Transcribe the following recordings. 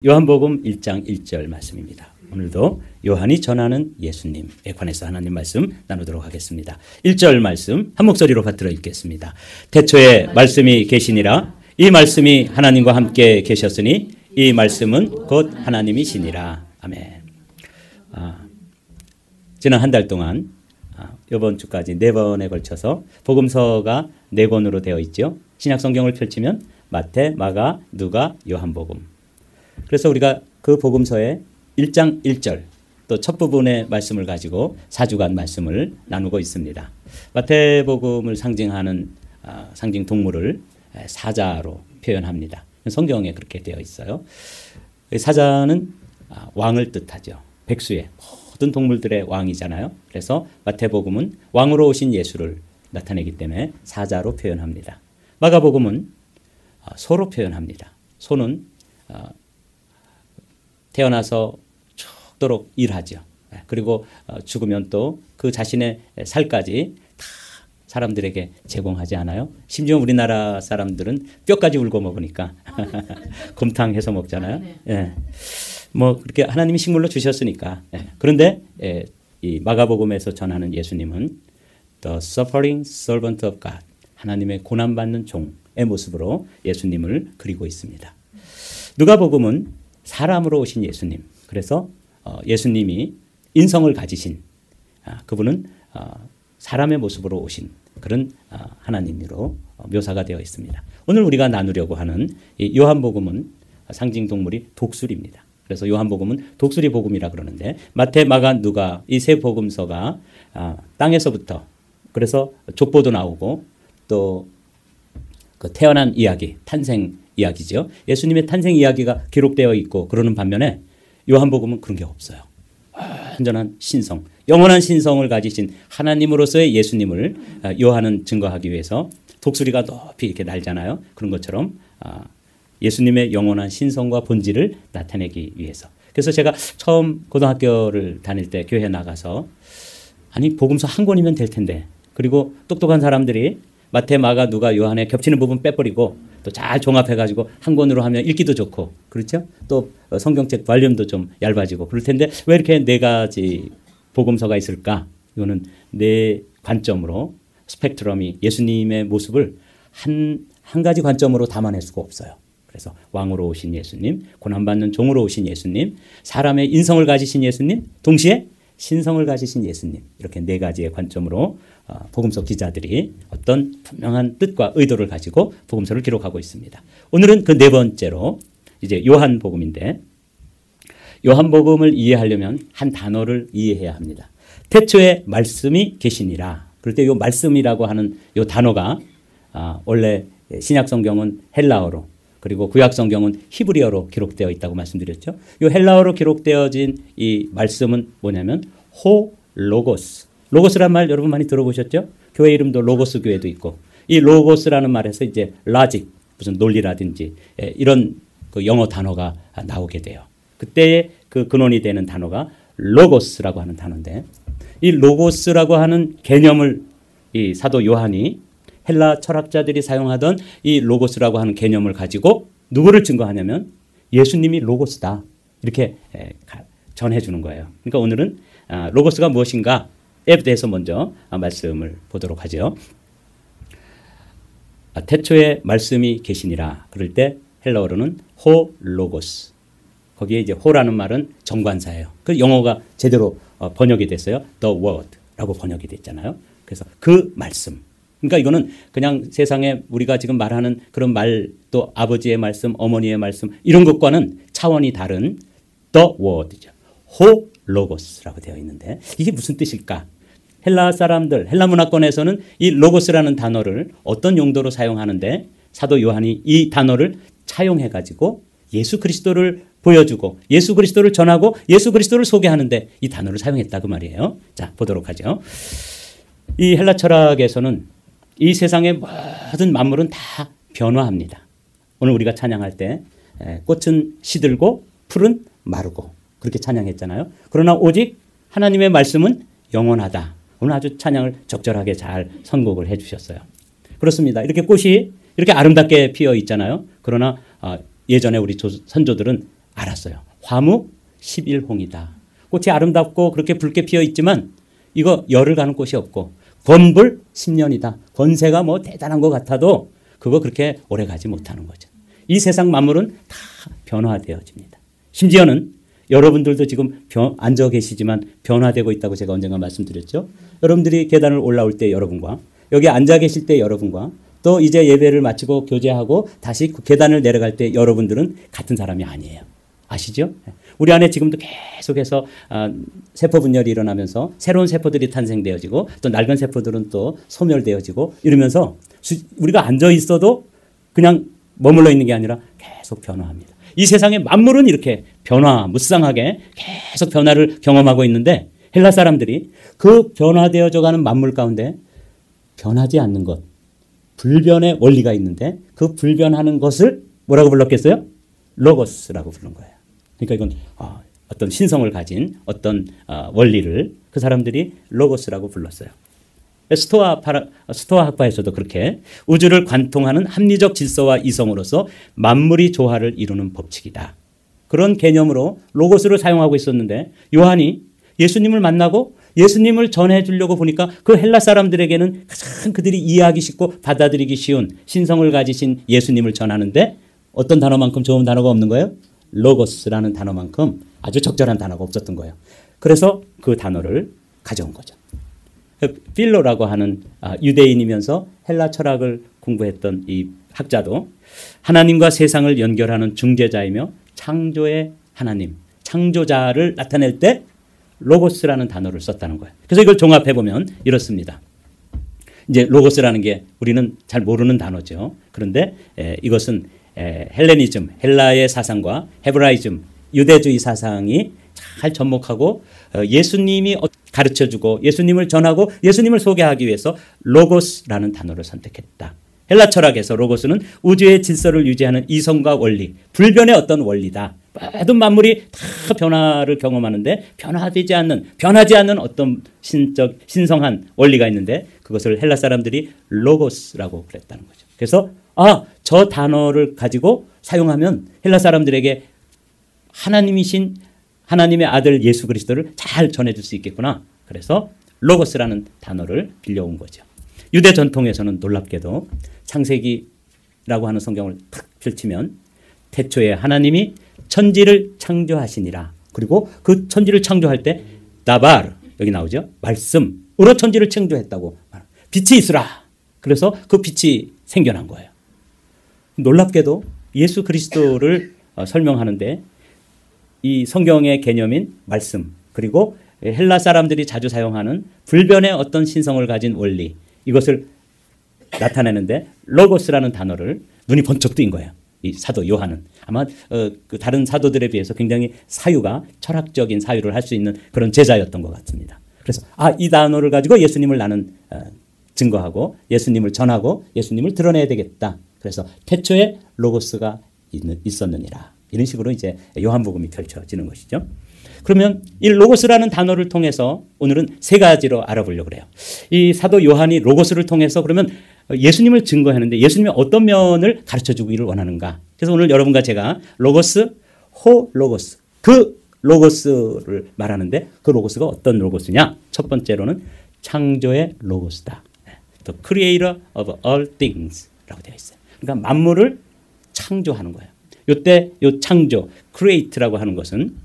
요한복음 1장 1절 말씀입니다. 오늘도 요한이 전하는 예수님에 관해서 하나님 말씀 나누도록 하겠습니다. 1절 말씀 한 목소리로 받들어 읽겠습니다. 태초에 말씀이 계시니라. 이 말씀이 하나님과 함께 계셨으니 이 말씀은 곧 하나님이시니라. 아멘. 지난 한 달 동안 이번 주까지 4번에 걸쳐서 복음서가 4권으로 되어 있죠. 신약 성경을 펼치면 마태, 마가, 누가, 요한복음. 그래서 우리가 그 복음서의 1장 1절 또 첫 부분의 말씀을 가지고 4주간 말씀을 나누고 있습니다. 마태복음을 상징하는 상징 동물을 사자로 표현합니다. 성경에 그렇게 되어 있어요. 사자는 왕을 뜻하죠. 백수의 모든 동물들의 왕이잖아요. 그래서 마태복음은 왕으로 오신 예수를 나타내기 때문에 사자로 표현합니다. 마가복음은 소로 표현합니다. 소는 태어나서 죽도록 일하죠. 그리고 죽으면 또 그 자신의 살까지 다 사람들에게 제공하지 않아요? 심지어 우리나라 사람들은 뼈까지 울고 먹으니까 곰탕 해서 먹잖아요. 예. 뭐 그렇게 하나님이 식물로 주셨으니까. 예. 그런데 이 마가복음에서 전하는 예수님은 The suffering servant of God, 하나님의 고난받는 종의 모습으로 예수님을 그리고 있습니다. 누가복음은 사람으로 오신 예수님. 그래서 예수님이 인성을 가지신 그분은 사람의 모습으로 오신 그런 하나님으로 묘사가 되어 있습니다. 오늘 우리가 나누려고 하는 이 요한복음은 상징 동물이 독수리입니다. 그래서 요한복음은 독수리 복음이라 그러는데 마태, 마가, 누가 이 세 복음서가 땅에서부터 그래서 족보도 나오고 또 그 태어난 이야기, 탄생 이야기죠. 예수님의 탄생 이야기가 기록되어 있고 그러는 반면에 요한복음은 그런 게 없어요. 완전한 신성, 영원한 신성을 가지신 하나님으로서의 예수님을 요한은 증거하기 위해서 독수리가 높이 이렇게 날잖아요. 그런 것처럼 예수님의 영원한 신성과 본질을 나타내기 위해서. 그래서 제가 처음 고등학교를 다닐 때 교회 나가서 아니 복음서 한 권이면 될 텐데 그리고 똑똑한 사람들이 마태, 마가, 누가, 요한에 겹치는 부분 빼버리고 또 잘 종합해가지고 한 권으로 하면 읽기도 좋고 그렇죠? 또 성경책 발륨도 좀 얇아지고 그럴 텐데 왜 이렇게 4가지 복음서가 있을까? 이거는 내 관점으로 스펙트럼이 예수님의 모습을 한 가지 관점으로 담아낼 수가 없어요. 그래서 왕으로 오신 예수님, 고난받는 종으로 오신 예수님, 사람의 인성을 가지신 예수님, 동시에 신성을 가지신 예수님, 이렇게 4가지의 관점으로 복음서 기자들이 어떤 분명한 뜻과 의도를 가지고 복음서를 기록하고 있습니다. 오늘은 그 4번째로 이제 요한복음인데 요한복음을 이해하려면 한 단어를 이해해야 합니다. 태초에 말씀이 계시니라. 그럴 때 이 말씀이라고 하는 이 단어가 원래 신약 성경은 헬라어로 그리고 구약 성경은 히브리어로 기록되어 있다고 말씀드렸죠. 이 헬라어로 기록되어진 이 말씀은 뭐냐면 호로고스. 로고스란 말 여러분 많이 들어보셨죠? 교회 이름도 로고스 교회도 있고 이 로고스라는 말에서 이제 라직 무슨 논리라든지 이런 그 영어 단어가 나오게 돼요. 그때의 그 근원이 되는 단어가 로고스라고 하는 단어인데 이 로고스라고 하는 개념을 이 사도 요한이 헬라 철학자들이 사용하던 이 로고스라고 하는 개념을 가지고 누구를 증거하냐면 예수님이 로고스다 이렇게 전해주는 거예요. 그러니까 오늘은 로고스가 무엇인가에 대해서 먼저 말씀을 보도록 하죠. 태초에 말씀이 계시니라 그럴 때 헬라어로는 호 로고스. 거기에 이제 호라는 말은 정관사예요. 그 영어가 제대로 번역이 됐어요. The word라고 번역이 됐잖아요. 그래서 그 말씀. 그러니까 이거는 그냥 세상에 우리가 지금 말하는 그런 말, 또 아버지의 말씀, 어머니의 말씀 이런 것과는 차원이 다른 the word죠. 호 로고스라고 되어 있는데 이게 무슨 뜻일까? 헬라 사람들, 헬라 문화권에서는 이 로고스라는 단어를 어떤 용도로 사용하는데 사도 요한이 이 단어를 차용해가지고 예수 그리스도를 보여주고 예수 그리스도를 전하고 예수 그리스도를 소개하는데 이 단어를 사용했다고 말이에요. 자, 보도록 하죠. 이 헬라 철학에서는 이 세상의 모든 만물은 다 변화합니다. 오늘 우리가 찬양할 때 꽃은 시들고 풀은 마르고 그렇게 찬양했잖아요. 그러나 오직 하나님의 말씀은 영원하다. 오늘 아주 찬양을 적절하게 잘 선곡을 해 주셨어요. 그렇습니다. 이렇게 꽃이 이렇게 아름답게 피어 있잖아요. 그러나 예전에 우리 선조들은 알았어요. 화무 11홍이다. 꽃이 아름답고 그렇게 붉게 피어 있지만 이거 열을 가는 꽃이 없고 권불 10년이다. 권세가 뭐 대단한 것 같아도 그거 그렇게 오래 가지 못하는 거죠. 이 세상 만물은 다 변화되어집니다. 심지어는 여러분들도 지금 앉아 계시지만 변화되고 있다고 제가 언젠가 말씀드렸죠. 여러분들이 계단을 올라올 때 여러분과 여기 앉아 계실 때 여러분과 또 이제 예배를 마치고 교제하고 다시 그 계단을 내려갈 때 여러분들은 같은 사람이 아니에요. 아시죠? 우리 안에 지금도 계속해서 세포 분열이 일어나면서 새로운 세포들이 탄생되어지고 또 낡은 세포들은 또 소멸되어지고 이러면서 우리가 앉아 있어도 그냥 머물러 있는 게 아니라 계속 변화합니다. 이 세상의 만물은 이렇게 무쌍하게 계속 변화를 경험하고 있는데 헬라 사람들이 그 변화되어져 가는 만물 가운데 변하지 않는 것, 불변의 원리가 있는데 그 불변하는 것을 뭐라고 불렀겠어요? 로고스라고 부른 거예요. 그러니까 이건 어떤 신성을 가진 어떤 원리를 그 사람들이 로고스라고 불렀어요. 스토아 학파에서도 그렇게 우주를 관통하는 합리적 질서와 이성으로서 만물이 조화를 이루는 법칙이다. 그런 개념으로 로고스를 사용하고 있었는데 요한이 예수님을 만나고 예수님을 전해주려고 보니까 그 헬라 사람들에게는 가장 그들이 이해하기 쉽고 받아들이기 쉬운 신성을 가지신 예수님을 전하는데 어떤 단어만큼 좋은 단어가 없는 거예요? 로고스라는 단어만큼 아주 적절한 단어가 없었던 거예요. 그래서 그 단어를 가져온 거죠. 필로라고 하는 유대인이면서 헬라 철학을 공부했던 이 학자도 하나님과 세상을 연결하는 중재자이며 창조의 하나님, 창조자를 나타낼 때 로고스라는 단어를 썼다는 거예요. 그래서 이걸 종합해 보면 이렇습니다. 이제 로고스라는 게 우리는 잘 모르는 단어죠. 그런데 이것은 헬레니즘, 헬라의 사상과 헤브라이즘, 유대주의 사상이 잘 접목하고 예수님이 가르쳐주고 예수님을 전하고 예수님을 소개하기 위해서 로고스라는 단어를 선택했다. 헬라 철학에서 로고스는 우주의 질서를 유지하는 이성과 원리, 불변의 어떤 원리다. 모든 만물이 다 변화를 경험하는데 변하지 않는 어떤 신성한 원리가 있는데 그것을 헬라 사람들이 로고스라고 그랬다는 거죠. 그래서 저 단어를 가지고 사용하면 헬라 사람들에게 하나님이신 하나님의 아들 예수 그리스도를 잘 전해줄 수 있겠구나. 그래서 로고스라는 단어를 빌려온 거죠. 유대 전통에서는 놀랍게도 창세기라고 하는 성경을 탁 펼치면 태초에 하나님이 천지를 창조하시니라. 그리고 그 천지를 창조할 때 다바르 여기 나오죠. 말씀으로 천지를 창조했다고. 빛이 있으라. 그래서 그 빛이 생겨난 거예요. 놀랍게도 예수 그리스도를 설명하는데 이 성경의 개념인 말씀 그리고 헬라 사람들이 자주 사용하는 불변의 어떤 신성을 가진 원리 이것을 나타내는데 로고스라는 단어를 눈이 번쩍 뜨인 거예요. 이 사도 요한은 아마 그 다른 사도들에 비해서 굉장히 철학적인 사유를 할 수 있는 그런 제자였던 것 같습니다. 그래서 이 단어를 가지고 예수님을 나는 증거하고 예수님을 전하고 예수님을 드러내야 되겠다. 그래서 태초에 로고스가 있었느니라. 이런 식으로 이제 요한복음이 펼쳐지는 것이죠. 그러면 이 로고스라는 단어를 통해서 오늘은 세 가지로 알아보려고 그래요. 이 사도 요한이 로고스를 통해서 그러면 예수님을 증거하는데 예수님의 어떤 면을 가르쳐주기를 원하는가. 그래서 오늘 여러분과 제가 로고스, 호로고스 그 로고스를 말하는데 그 로고스가 어떤 로고스냐. 첫 번째로는 창조의 로고스다. The creator of all things 라고 되어 있어요. 그러니까 만물을 창조하는 거예요. 이때 이 창조, create라고 하는 것은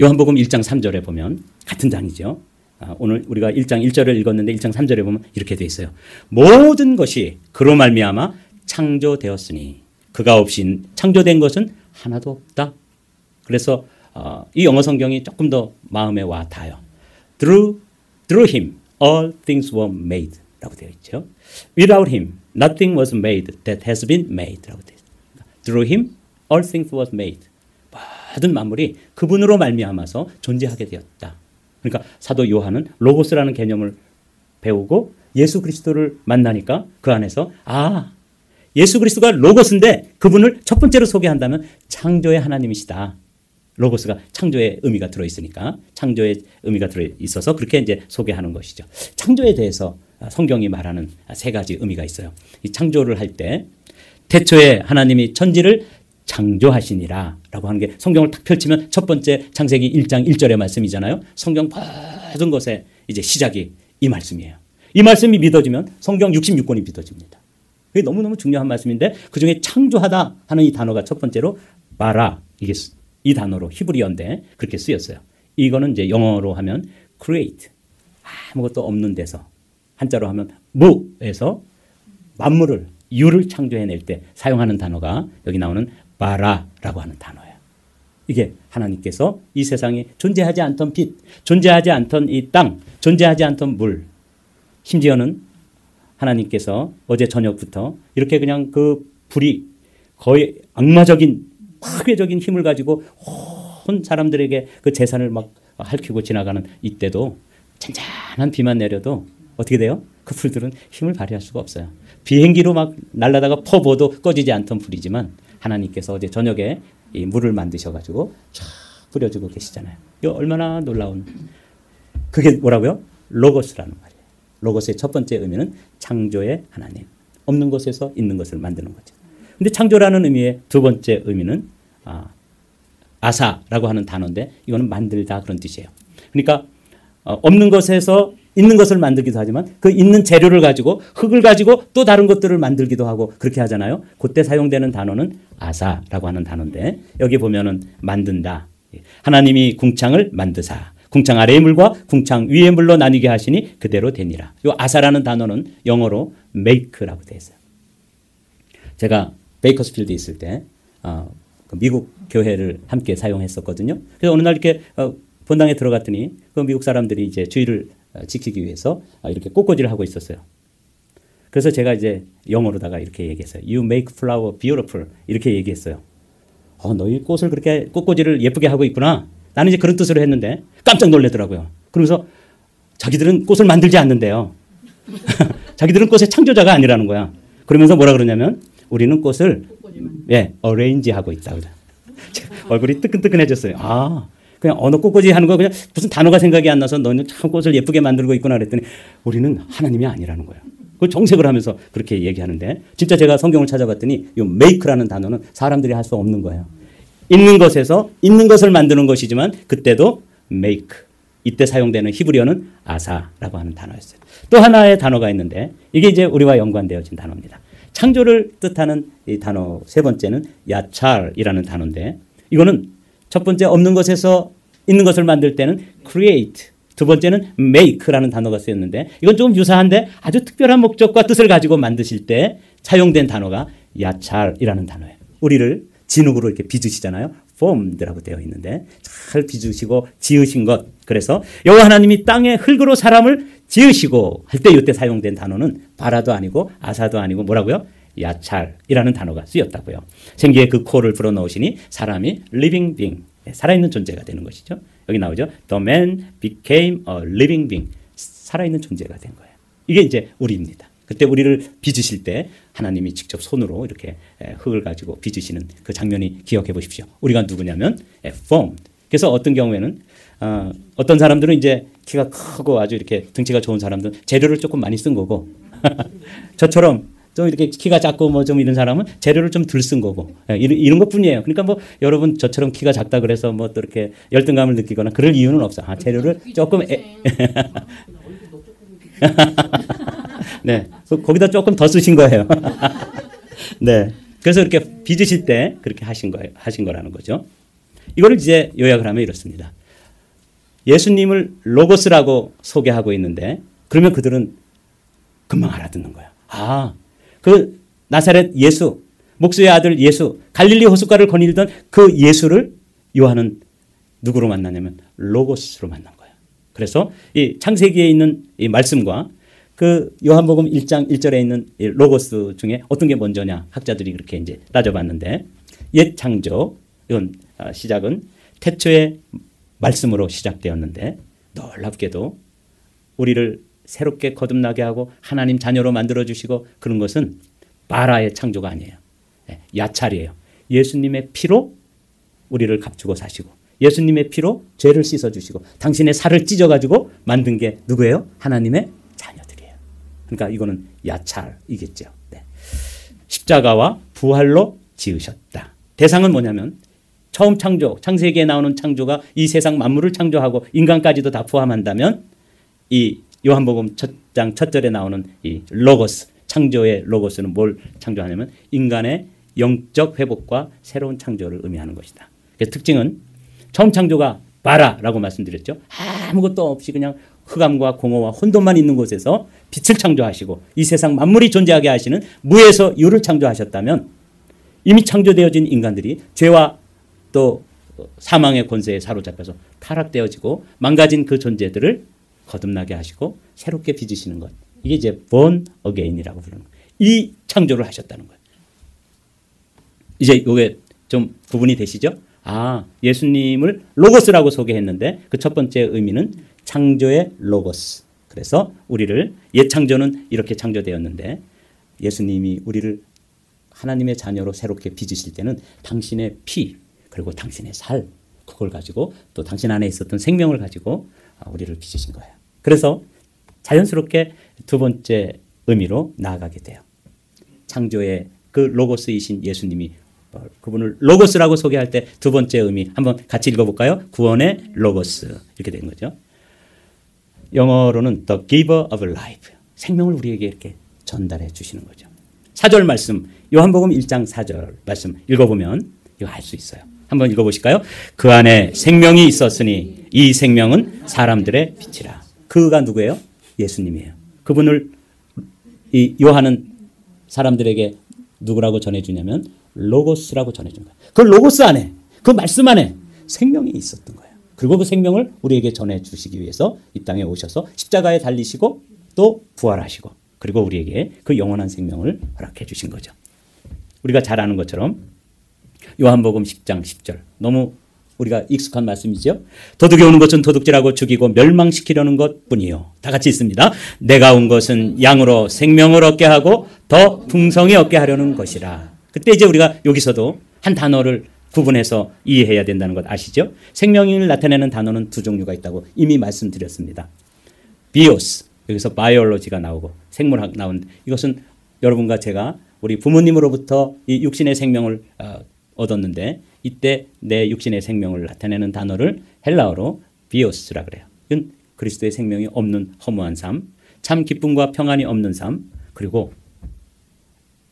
요한복음 1장 3절에 보면 같은 장이죠. 오늘 우리가 1장 1절을 읽었는데 1장 3절에 보면 이렇게 되어 있어요. 모든 것이 그로 말미암아 창조되었으니 그가 없이 창조된 것은 하나도 없다. 그래서 이 영어 성경이 조금 더 마음에 와 닿아요. Through him all things were made 라고 되어 있죠. Without him nothing was made that has been made 라고 되어 있어요. Through him all things was made. 모든 만물이 그분으로 말미암아서 존재하게 되었다. 그러니까 사도 요한은 로고스라는 개념을 배우고 예수 그리스도를 만나니까 그 안에서 예수 그리스도가 로고스인데 그분을 첫 번째로 소개한다면 창조의 하나님이시다. 로고스가 창조의 의미가 들어있으니까 창조의 의미가 들어있어서 그렇게 이제 소개하는 것이죠. 창조에 대해서 성경이 말하는 세 가지 의미가 있어요. 이 창조를 할 때 태초에 하나님이 천지를 창조하시니라 라고 하는 게 성경을 딱 펼치면 첫 번째 창세기 1장 1절의 말씀이잖아요. 성경 모든 것에 이제 시작이 이 말씀이에요. 이 말씀이 믿어지면 성경 66권이 믿어집니다. 이게 너무너무 중요한 말씀인데 그중에 창조하다 하는 이 단어가 첫 번째로 바라, 이게 이 단어로 히브리어인데 그렇게 쓰였어요. 이거는 이제 영어로 하면 create, 아무것도 없는 데서, 한자로 하면 무에서 만물을, 유를 창조해낼 때 사용하는 단어가 여기 나오는 바라라고 하는 단어예요. 이게 하나님께서 이 세상에 존재하지 않던 빛, 존재하지 않던 이 땅, 존재하지 않던 물, 심지어는 하나님께서 어제 저녁부터 이렇게 그냥 그 불이 거의 악마적인 파괴적인 힘을 가지고 온 사람들에게 그 재산을 막 핥히고 지나가는 이때도 잔잔한 비만 내려도 어떻게 돼요? 그 불들은 힘을 발휘할 수가 없어요. 비행기로 막 날아다가 퍼부어도 꺼지지 않던 불이지만 하나님께서 어제 저녁에 이 물을 만드셔가지고 쫙 뿌려주고 계시잖아요. 이거 얼마나 놀라운, 그게 뭐라고요? 로고스라는 말이에요. 로고스의 첫 번째 의미는 창조의 하나님, 없는 것에서 있는 것을 만드는 거죠. 근데 창조라는 의미의 두 번째 의미는 아사라고 하는 단어인데 이거는 만들다 그런 뜻이에요. 그러니까 없는 것에서 있는 것을 만들기도 하지만 그 있는 재료를 가지고 흙을 가지고 또 다른 것들을 만들기도 하고 그렇게 하잖아요. 그때 사용되는 단어는 아사라고 하는 단어인데 여기 보면은 만든다. 하나님이 궁창을 만드사 궁창 아래의 물과 궁창 위의 물로 나뉘게 하시니 그대로 되니라. 이 아사라는 단어는 영어로 make라고 되어 있어요. 제가 베이커스필드에 있을 때 미국 교회를 함께 사용했었거든요. 그래서 어느 날 이렇게 본당에 들어갔더니 그 미국 사람들이 이제 주의를 지키기 위해서 이렇게 꽃꽂이를 하고 있었어요. 그래서 제가 이제 영어로다가 이렇게 얘기했어요. You make flower beautiful. 이렇게 얘기했어요. 너희 꽃을 그렇게 꽃꽂이를 예쁘게 하고 있구나. 나는 이제 그런 뜻으로 했는데 깜짝 놀라더라고요. 그러면서 자기들은 꽃을 만들지 않는데요. 자기들은 꽃의 창조자가 아니라는 거야. 그러면서 뭐라 그러냐면 우리는 꽃을 어레인지하고 있다. 얼굴이 뜨끈뜨끈해졌어요. 그냥 어느 꽃꽂이 하는 거 그냥 무슨 단어가 생각이 안 나서 너는 참 꽃을 예쁘게 만들고 있구나 그랬더니 우리는 하나님이 아니라는 거예요. 그 정색을 하면서 그렇게 얘기하는데 진짜 제가 성경을 찾아봤더니 이 make라는 단어는 사람들이 할 수 없는 거예요. 있는 것에서 있는 것을 만드는 것이지만 그때도 make, 이때 사용되는 히브리어는 아사라고 하는 단어였어요. 또 하나의 단어가 있는데 이게 이제 우리와 연관되어진 단어입니다. 창조를 뜻하는 이 단어 세 번째는 야찰이라는 단어인데 이거는 첫 번째 없는 것에서 있는 것을 만들 때는 create, 두 번째는 make라는 단어가 쓰였는데 이건 조금 유사한데 아주 특별한 목적과 뜻을 가지고 만드실 때 사용된 단어가 야찰이라는 단어예요. 우리를 진흙으로 이렇게 빚으시잖아요. formed라고 되어 있는데 잘 빚으시고 지으신 것. 그래서 여호와 하나님이 땅에 흙으로 사람을 지으시고 할 때 이때 사용된 단어는 바라도 아니고 아사도 아니고 뭐라고요? 야찰이라는 단어가 쓰였다고요. 생기의 그 코를 불어넣으시니 사람이 living being, 살아있는 존재가 되는 것이죠. 여기 나오죠. The man became a living being, 살아있는 존재가 된 거예요. 이게 이제 우리입니다. 그때 우리를 빚으실 때 하나님이 직접 손으로 이렇게 흙을 가지고 빚으시는 그 장면이 기억해 보십시오. 우리가 누구냐면 formed. 그래서 어떤 경우에는 어떤 사람들은 이제 키가 크고 아주 이렇게 등치가 좋은 사람들은 재료를 조금 많이 쓴 거고 저처럼 좀 이렇게 키가 작고 뭐 좀 이런 사람은 재료를 좀 덜 쓴 거고 이런 것뿐이에요. 그러니까 뭐 여러분 저처럼 키가 작다 그래서 뭐 또 이렇게 열등감을 느끼거나 그럴 이유는 없어. 재료를 조금 네, 거기다 조금 더 쓰신 거예요. 네, 그래서 이렇게 빚으실 때 그렇게 하신 거라는 거죠. 이거를 이제 요약을 하면 이렇습니다. 예수님을 로고스라고 소개하고 있는데 그러면 그들은 금방 알아듣는 거예요. 그 나사렛 예수, 목수의 아들 예수, 갈릴리 호숫가를 거닐던 그 예수를 요한은 누구로 만나냐면 로고스로 만난 거예요. 그래서 이 창세기에 있는 이 말씀과 그 요한복음 1장 1절에 있는 이 로고스 중에 어떤 게 먼저냐 학자들이 그렇게 이제 따져봤는데 옛 창조, 이건 시작은 태초의 말씀으로 시작되었는데 놀랍게도 우리를 새롭게 거듭나게 하고 하나님 자녀로 만들어주시고 그런 것은 바라의 창조가 아니에요. 야찰이에요. 예수님의 피로 우리를 값주고 사시고 예수님의 피로 죄를 씻어주시고 당신의 살을 찢어가지고 만든 게 누구예요? 하나님의 자녀들이에요. 그러니까 이거는 야찰이겠죠. 네. 십자가와 부활로 지으셨다. 대상은 뭐냐면 처음 창조, 창세기에 나오는 창조가 이 세상 만물을 창조하고 인간까지도 다 포함한다면 이 요한복음 첫 장 첫 절에 나오는 이 로고스, 창조의 로고스는 뭘 창조하냐면 인간의 영적 회복과 새로운 창조를 의미하는 것이다. 그래서 특징은 처음 창조가 바라라고 말씀드렸죠. 아무것도 없이 그냥 흑암과 공허와 혼돈만 있는 곳에서 빛을 창조하시고 이 세상 만물이 존재하게 하시는 무에서 유를 창조하셨다면 이미 창조되어진 인간들이 죄와 또 사망의 권세에 사로잡혀서 타락되어지고 망가진 그 존재들을 거듭나게 하시고 새롭게 빚으시는 것. 이게 이제 born again이라고 부르는 거예요. 이 창조를 하셨다는 거예요. 이제 이게 좀 구분이 되시죠? 아, 예수님을 로고스라고 소개했는데 그 첫 번째 의미는 창조의 로고스. 그래서 우리를 옛 창조는 이렇게 창조되었는데 예수님이 우리를 하나님의 자녀로 새롭게 빚으실 때는 당신의 피 그리고 당신의 살 그걸 가지고 또 당신 안에 있었던 생명을 가지고 우리를 빚으신 거예요. 그래서 자연스럽게 두 번째 의미로 나아가게 돼요. 창조의 그 로고스이신 예수님이 그분을 로고스라고 소개할 때 두 번째 의미 한번 같이 읽어볼까요? 구원의 로고스 이렇게 된 거죠. 영어로는 the giver of life 생명을 우리에게 이렇게 전달해 주시는 거죠. 4절 말씀 요한복음 1장 4절 말씀 읽어보면 이거 알 수 있어요. 한번 읽어보실까요? 그 안에 생명이 있었으니 이 생명은 사람들의 빛이라. 그가 누구예요? 예수님이에요. 그분을 이 요한은 사람들에게 누구라고 전해주냐면 로고스라고 전해준 거예요. 그 로고스 안에 그 말씀 안에 생명이 있었던 거예요. 그리고 그 생명을 우리에게 전해주시기 위해서 이 땅에 오셔서 십자가에 달리시고 또 부활하시고 그리고 우리에게 그 영원한 생명을 허락해 주신 거죠. 우리가 잘 아는 것처럼 요한복음 10장 10절 너무 우리가 익숙한 말씀이죠. 도둑이 오는 것은 도둑질하고 죽이고 멸망시키려는 것뿐이요. 다 같이 있습니다. 내가 온 것은 양으로 생명을 얻게 하고 더 풍성히 얻게 하려는 것이라. 그때 이제 우리가 여기서도 한 단어를 구분해서 이해해야 된다는 것 아시죠? 생명을 나타내는 단어는 두 종류가 있다고 이미 말씀드렸습니다. 비오스, 여기서 바이올로지가 나오고 생물학 나온 이것은 여러분과 제가 우리 부모님으로부터 이 육신의 생명을 얻었는데 이때 내 육신의 생명을 나타내는 단어를 헬라어로 비오스라 그래요. 이건 그리스도의 생명이 없는 허무한 삶, 참 기쁨과 평안이 없는 삶, 그리고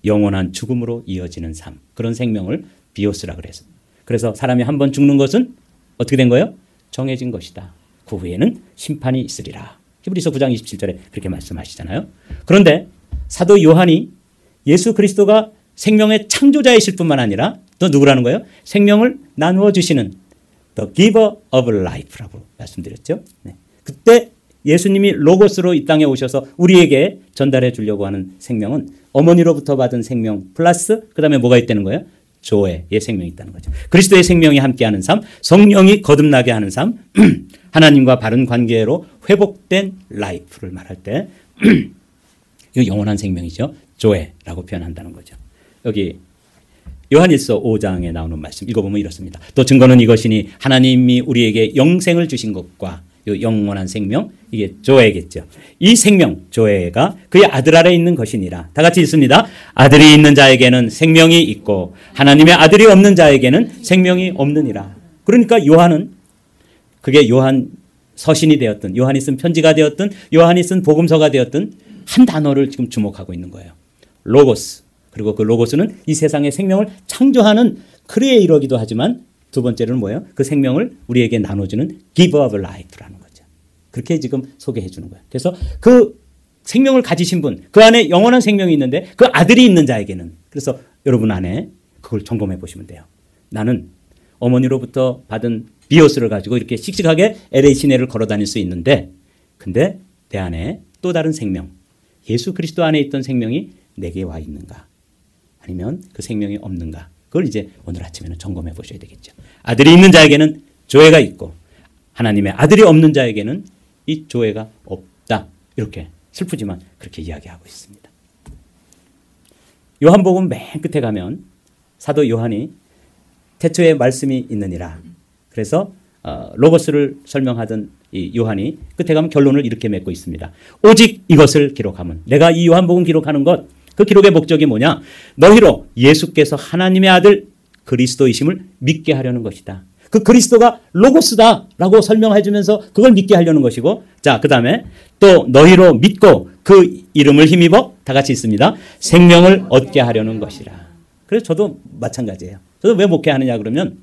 영원한 죽음으로 이어지는 삶. 그런 생명을 비오스라 그래서. 그래서 사람이 한 번 죽는 것은 어떻게 된 거예요? 정해진 것이다. 그 후에는 심판이 있으리라. 히브리서 9장 27절에 그렇게 말씀하시잖아요. 그런데 사도 요한이 예수 그리스도가 생명의 창조자이실 뿐만 아니라 또 누구라는 거예요? 생명을 나누어 주시는 the giver of life라고 말씀드렸죠. 네. 그때 예수님이 로고스로 이 땅에 오셔서 우리에게 전달해 주려고 하는 생명은 어머니로부터 받은 생명 플러스 그다음에 뭐가 있다는 거예요? 조회의 생명이 있다는 거죠. 그리스도의 생명이 함께하는 삶, 성령이 거듭나게 하는 삶, 하나님과 바른 관계로 회복된 라이프를 말할 때 이거 영원한 생명이죠. 조회라고 표현한다는 거죠. 여기 요한일서 5장에 나오는 말씀 읽어보면 이렇습니다. 또 증거는 이것이니 하나님이 우리에게 영생을 주신 것과 이 영원한 생명 이게 조회겠죠. 이 생명 조회가 그의 아들 아래 있는 것이니라. 다 같이 읽습니다. 아들이 있는 자에게는 생명이 있고 하나님의 아들이 없는 자에게는 생명이 없느니라. 그러니까 요한은 그게 요한 서신이 되었든 요한이 쓴 편지가 되었든 요한이 쓴 복음서가 되었든 한 단어를 지금 주목하고 있는 거예요. 로고스. 그리고 그 로고스는 이 세상의 생명을 창조하는 크리에이터이기도 하지만 두 번째로는 뭐예요? 그 생명을 우리에게 나눠주는 giver of life라는 거죠. 그렇게 지금 소개해 주는 거예요. 그래서 그 생명을 가지신 분, 그 안에 영원한 생명이 있는데 그 아들이 있는 자에게는 그래서 여러분 안에 그걸 점검해 보시면 돼요. 나는 어머니로부터 받은 비오스를 가지고 이렇게 씩씩하게 LA 시내를 걸어 다닐 수 있는데 근데 내 안에 또 다른 생명, 예수 그리스도 안에 있던 생명이 내게 와 있는가? 아니면 그 생명이 없는가? 그걸 이제 오늘 아침에는 점검해 보셔야 되겠죠. 아들이 있는 자에게는 조회가 있고 하나님의 아들이 없는 자에게는 이 조회가 없다. 이렇게 슬프지만 그렇게 이야기하고 있습니다. 요한복음 맨 끝에 가면 사도 요한이 태초에 말씀이 있느니라. 그래서 로고스를 설명하던 이 요한이 끝에 가면 결론을 이렇게 맺고 있습니다. 오직 이것을 기록하면 내가 이 요한복음 기록하는 것 그 기록의 목적이 뭐냐? 너희로 예수께서 하나님의 아들 그리스도이심을 믿게 하려는 것이다. 그 그리스도가 로고스다라고 설명해 주면서 그걸 믿게 하려는 것이고, 자, 그 다음에 또 너희로 믿고 그 이름을 힘입어 다 같이 있습니다. 생명을 얻게 하려는 것이라. 그래서 저도 마찬가지예요. 저도 왜 목회하느냐 그러면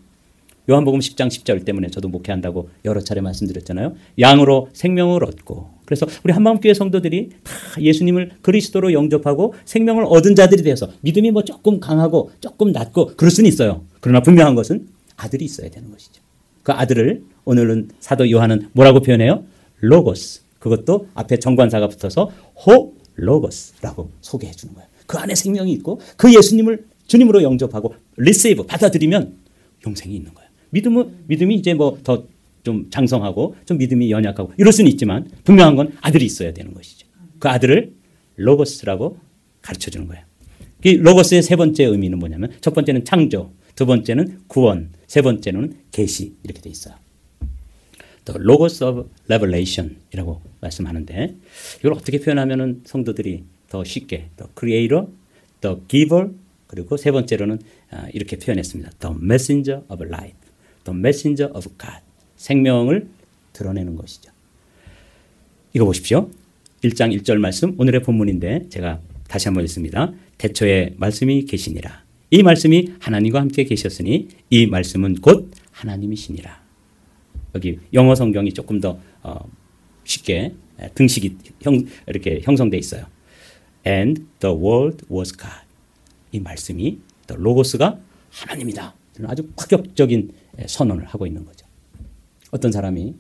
요한복음 10장 10절 때문에 저도 목회한다고 여러 차례 말씀드렸잖아요. 양으로 생명을 얻고, 그래서 우리 한마음교회 성도들이 다 예수님을 그리스도로 영접하고 생명을 얻은 자들이 되어서 믿음이 뭐 조금 강하고 조금 낮고 그럴 수는 있어요. 그러나 분명한 것은 아들이 있어야 되는 것이죠. 그 아들을 오늘은 사도 요한은 뭐라고 표현해요? 로고스. 그것도 앞에 정관사가 붙어서 호 로고스라고 소개해 주는 거예요. 그 안에 생명이 있고 그 예수님을 주님으로 영접하고 리시브 받아들이면 영생이 있는 거예요. 믿음이 이제 뭐 더 좀 장성하고 좀 믿음이 연약하고 이럴 수는 있지만 분명한 건 아들이 있어야 되는 것이죠. 그 아들을 로고스라고 가르쳐 주는 거예요. 이 로고스의 세 번째 의미는 뭐냐면 첫 번째는 창조, 두 번째는 구원, 세 번째는 계시 이렇게 돼 있어요. The Logos of Revelation이라고 말씀하는데 이걸 어떻게 표현하면은 성도들이 더 쉽게 The Creator, The Giver 그리고 세 번째로는 이렇게 표현했습니다. The Messenger of Light, The Messenger of God. 생명을 드러내는 것이죠. 이거 보십시오. 1장 1절 말씀 오늘의 본문인데 제가 다시 한번 읽습니다. 태초에 말씀이 계시니라. 이 말씀이 하나님과 함께 계셨으니 이 말씀은 곧 하나님이시니라. 여기 영어 성경이 조금 더 쉽게 등식이 이렇게 형성되어 있어요. And the word was God. 이 말씀이 the logos가 하나님이다. 아주 파격적인 선언을 하고 있는 거죠. 어떤 사람이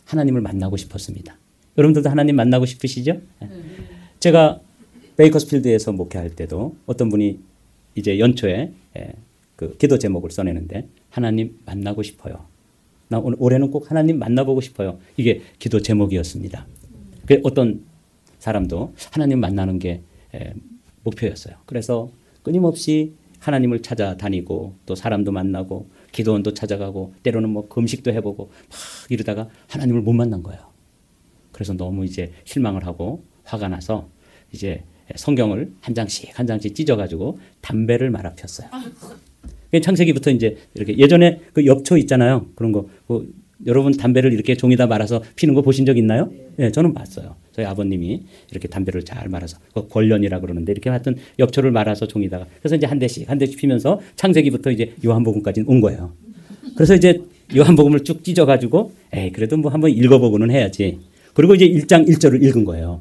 하나님을 만나고 싶었습니다. 여러분들도 하나님 만나고 싶으시죠? 제가 베이커스필드에서 목회할 때도 어떤 분이 이제 연초에 그 기도 제목을 써내는데 하나님 만나고 싶어요. 나 올해는 꼭 하나님 만나보고 싶어요. 이게 기도 제목이었습니다. 어떤 사람도 하나님 만나는 게 목표였어요. 그래서 끊임없이 하나님을 찾아다니고 또 사람도 만나고 기도원도 찾아가고 때로는 뭐 금식도 해보고 막 이러다가 하나님을 못 만난 거예요. 그래서 너무 이제 실망을 하고 화가 나서 이제 성경을 한 장씩 찢어가지고 담배를 말아 폈어요. 창세기부터 이제 이렇게 예전에 그 엽초 있잖아요. 그런 거 여러분 담배를 이렇게 종이다 말아서 피는 거 보신 적 있나요? 네, 저는 봤어요. 저희 아버님이 이렇게 담배를 잘 말아서 권련이라 그러는데 이렇게 하여튼 엽초를 말아서 종이다가 그래서 이제 한 대씩 피면서 창세기부터 이제 요한복음까지는 온 거예요. 그래서 이제 요한복음을 쭉 찢어가지고 그래도 뭐 한번 읽어보고는 해야지. 그리고 이제 1장 1절을 읽은 거예요.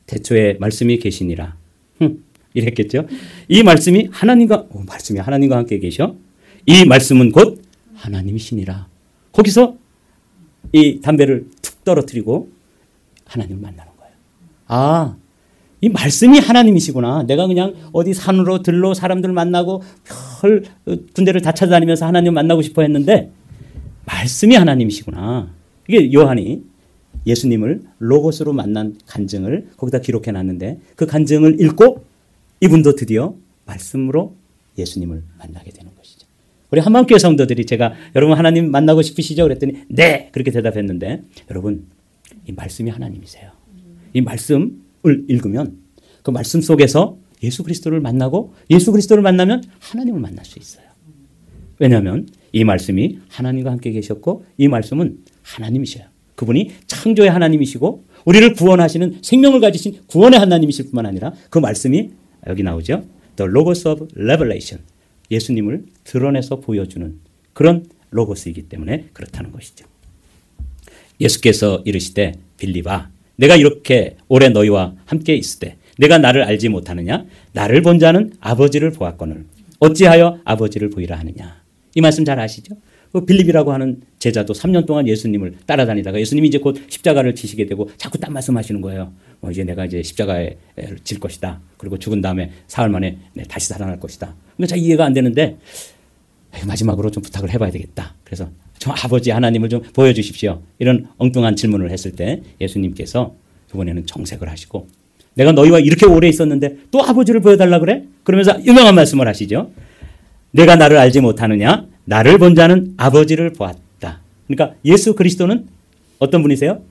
태초에 말씀이 계시니라. 이랬겠죠. 이 말씀이 하나님과 함께 계셔. 이 말씀은 곧 하나님이시니라. 거기서 이 담배를 툭 떨어뜨리고 하나님을 만나는 거예요. 아, 이 말씀이 하나님이시구나. 내가 그냥 어디 산으로 들로 사람들 만나고 별 군데를 다 찾아다니면서 하나님 만나고 싶어 했는데 말씀이 하나님이시구나. 이게 요한이 예수님을 로고스로 만난 간증을 거기다 기록해 놨는데 그 간증을 읽고 이분도 드디어 말씀으로 예수님을 만나게 되는 것이죠. 우리 한마음교회 성도들이 제가 여러분 하나님 만나고 싶으시죠? 그랬더니 네! 그렇게 대답했는데 여러분 이 말씀이 하나님이세요. 이 말씀을 읽으면 그 말씀 속에서 예수 그리스도를 만나고 예수 그리스도를 만나면 하나님을 만날 수 있어요. 왜냐하면 이 말씀이 하나님과 함께 계셨고 이 말씀은 하나님이셔요. 그분이 창조의 하나님이시고 우리를 구원하시는 생명을 가지신 구원의 하나님이실 뿐만 아니라 그 말씀이 여기 나오죠. The Logos of Revelation. 예수님을 드러내서 보여주는 그런 로고스이기 때문에 그렇다는 것이죠. 예수께서 이르시되 빌립아 내가 이렇게 오래 너희와 함께 있을 때 내가 나를 알지 못하느냐? 나를 본 자는 아버지를 보았거늘 어찌하여 아버지를 보이라 하느냐? 이 말씀 잘 아시죠? 그 빌립이라고 하는 제자도 3년 동안 예수님을 따라다니다가 예수님이 이제 곧 십자가를 지시게 되고 자꾸 딴 말씀하시는 거예요. 이제 내가 이제 십자가에 질 것이다. 그리고 죽은 다음에 사흘 만에 다시 살아날 것이다. 근데 잘 이해가 안 되는데 마지막으로 좀 부탁을 해봐야 되겠다. 그래서 저 아버지 하나님을 좀 보여주십시오. 이런 엉뚱한 질문을 했을 때 예수님께서 이번에는 정색을 하시고 내가 너희와 이렇게 오래 있었는데 또 아버지를 보여달라 그래? 그러면서 유명한 말씀을 하시죠. 내가 나를 알지 못하느냐? 나를 본 자는 아버지를 보았다. 그러니까 예수 그리스도는 어떤 분이세요?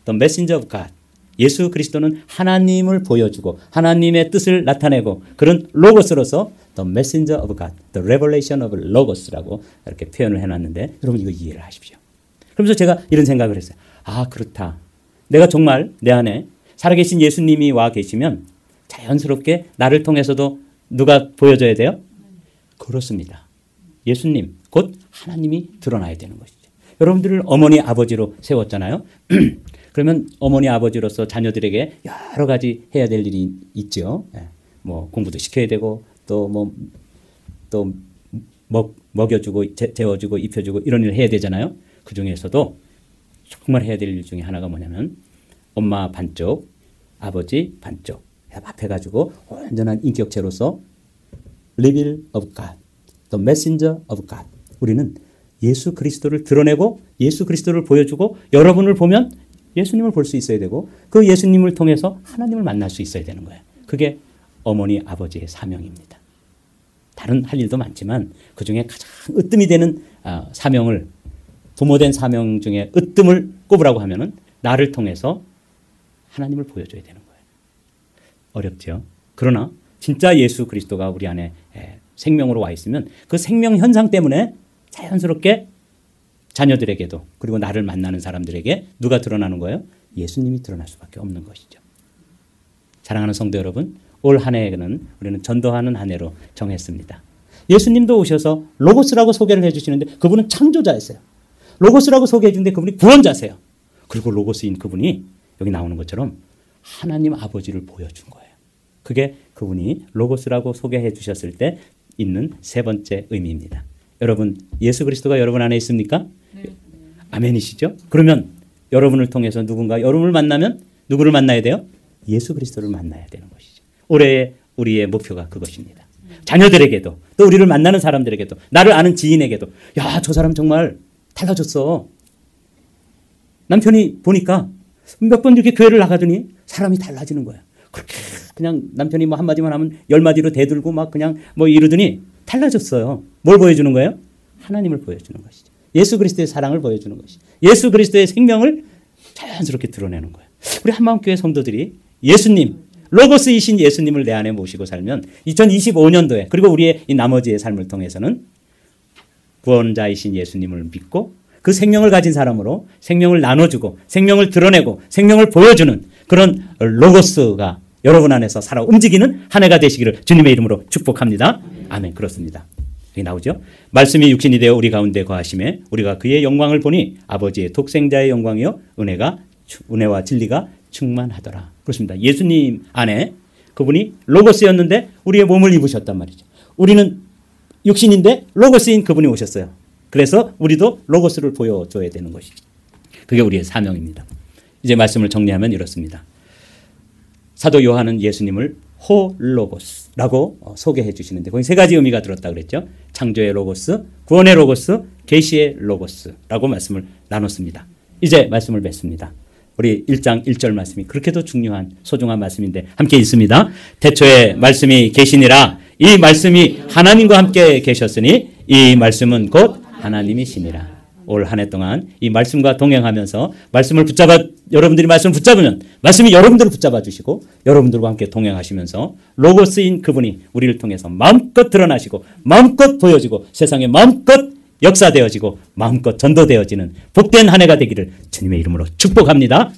The messenger of God. 예수 그리스도는 하나님을 보여주고 하나님의 뜻을 나타내고 그런 로고스로서 The Messenger of God, The Revelation of Logos라고 이렇게 표현을 해놨는데 여러분 이거 이해를 하십시오. 그러면서 제가 이런 생각을 했어요. 아 그렇다. 내가 정말 내 안에 살아계신 예수님이 와 계시면 자연스럽게 나를 통해서도 누가 보여줘야 돼요? 그렇습니다. 예수님, 곧 하나님이 드러나야 되는 것이죠. 여러분들을 어머니 아버지로 세웠잖아요. 그러면 어머니 아버지로서 자녀들에게 여러 가지 해야 될 일이 있죠. 뭐 공부도 시켜야 되고 또 먹여주고 재워주고 입혀주고 이런 일을 해야 되잖아요. 그 중에서도 정말 해야 될 일 중에 하나가 뭐냐면 엄마 반쪽, 아버지 반쪽 합해가지고 완전한 인격체로서 Reveal of God, The Messenger of God. 우리는 예수 그리스도를 드러내고 예수 그리스도를 보여주고 여러분을 보면 예수님을 볼 수 있어야 되고 그 예수님을 통해서 하나님을 만날 수 있어야 되는 거예요. 그게 어머니 아버지의 사명입니다. 다른 할 일도 많지만 그중에 가장 으뜸이 되는 사명을 부모된 사명 중에 으뜸을 꼽으라고 하면은 나를 통해서 하나님을 보여줘야 되는 거예요. 어렵죠. 그러나 진짜 예수 그리스도가 우리 안에 생명으로 와 있으면 그 생명 현상 때문에 자연스럽게 자녀들에게도 그리고 나를 만나는 사람들에게 누가 드러나는 거예요? 예수님이 드러날 수밖에 없는 것이죠. 사랑하는 성도 여러분, 올 한 해에는 우리는 전도하는 한 해로 정했습니다. 예수님도 오셔서 로고스라고 소개를 해주시는데 그분은 창조자였어요. 로고스라고 소개해 주는데 그분이 구원자세요. 그리고 로고스인 그분이 여기 나오는 것처럼 하나님 아버지를 보여준 거예요. 그게 그분이 로고스라고 소개해 주셨을 때 있는 세 번째 의미입니다. 여러분, 예수 그리스도가 여러분 안에 있습니까? 네. 아멘이시죠? 그러면 여러분을 통해서 누군가 여러분을 만나면 누구를 만나야 돼요? 예수 그리스도를 만나야 되는 것이죠. 올해의 우리의 목표가 그것입니다. 자녀들에게도 또 우리를 만나는 사람들에게도 나를 아는 지인에게도 야, 저 사람 정말 달라졌어. 남편이 보니까 몇 번 이렇게 교회를 나가더니 사람이 달라지는 거야. 그렇게 그냥 남편이 뭐 한마디만 하면 10마디로 대들고 막 그냥 뭐 이러더니 달라졌어요. 뭘 보여주는 거예요? 하나님을 보여주는 것이죠. 예수 그리스도의 사랑을 보여주는 것이죠. 예수 그리스도의 생명을 자연스럽게 드러내는 거예요. 우리 한마음교회 성도들이 예수님, 로고스이신 예수님을 내 안에 모시고 살면 2025년도에 그리고 우리의 이 나머지의 삶을 통해서는 구원자이신 예수님을 믿고 그 생명을 가진 사람으로 생명을 나눠주고 생명을 드러내고 생명을 보여주는 그런 로고스가 여러분 안에서 살아 움직이는 한 해가 되시기를 주님의 이름으로 축복합니다. 아멘. 그렇습니다. 여기 나오죠. 말씀이 육신이 되어 우리 가운데 거하심에 우리가 그의 영광을 보니 아버지의 독생자의 영광이요 은혜와 진리가 충만하더라. 그렇습니다. 예수님 안에 그분이 로고스였는데 우리의 몸을 입으셨단 말이죠. 우리는 육신인데 로고스인 그분이 오셨어요. 그래서 우리도 로고스를 보여줘야 되는 것이죠. 그게 우리의 사명입니다. 이제 말씀을 정리하면 이렇습니다. 사도 요한은 예수님을 호로고스라고 소개해 주시는데 거기 세 가지 의미가 들었다 그랬죠. 창조의 로고스, 구원의 로고스, 계시의 로고스라고 말씀을 나눴습니다. 이제 말씀을 맺습니다. 우리 1장 1절 말씀이 그렇게도 중요한 소중한 말씀인데 함께 읽습니다. 태초에 말씀이 계시니라. 이 말씀이 하나님과 함께 계셨으니 이 말씀은 곧 하나님이시니라. 올 한 해 동안 이 말씀과 동행하면서 말씀을 여러분들이 말씀을 붙잡으면 말씀이 여러분들을 붙잡아 주시고 여러분들과 함께 동행하시면서 로고스인 그분이 우리를 통해서 마음껏 드러나시고 마음껏 보여지고 세상에 마음껏 역사되어지고 마음껏 전도되어지는 복된 한 해가 되기를 주님의 이름으로 축복합니다.